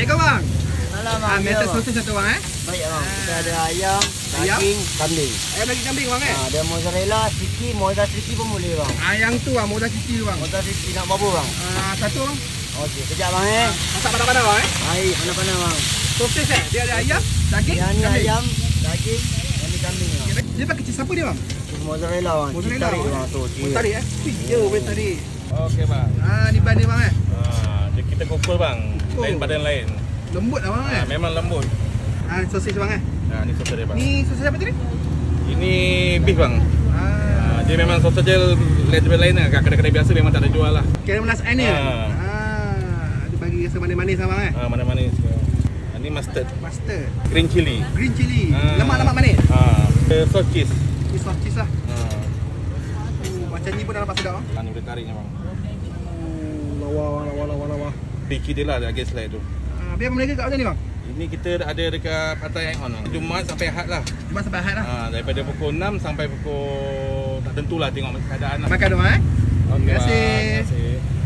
Assalamualaikum bang. Malam bang. Meter sosis satu bang Baik bang. Kita ada ayam, daging, kambing. Ayam daging kambing bang Ada mozzarella, sticky pun boleh bang. Yang tu bang, moda cici bang. Moda sticky nak berapa bang? Satu bang. Okey, kejap bang Masak panas-panas bang Baik, panas-panas bang. Sosis dia ada ayam, daging, Yang ni kambing. ayam, daging, yang ni kambing bang. Dia pakai cik siapa dia bang? Mozzarella bang. Mozzarella Tarik bang tu. tarik Ya, boleh tarik. Okey bang. Ni ban dia bang Dia kita kukur bang. Kukur. Lain badan lain. Lembut lah bang Memang lembut. Sosis bang Ni sosis dia bang. Ni sosis apa tadi? Ini beef bang. Dia memang sosis je lain lah. Kat kedai-kedai biasa memang tak ada jual lah. Caramel ni dia bagi rasa manis-manis lah bang Mana manis. Ni mustard. Mustard, Green chili. green chili, lemak-lemak manis. Sauce cheese. Ni sauce cheese lah. Macam ni pun dah nampak sedap bang. Ni boleh tariknya bang. Lawa. Biki dia lah agak slide tu. Biar mereka kat mana ni bang? Ini kita ada dekat Pantai Hang On bang. Jumaat sampai Ahad lah. Cuma sampai Ahad lah. Daripada pukul 6 sampai pukul tak tentulah tengok keadaan lah. Makan dong Okey, Terima kasih. Terima kasih.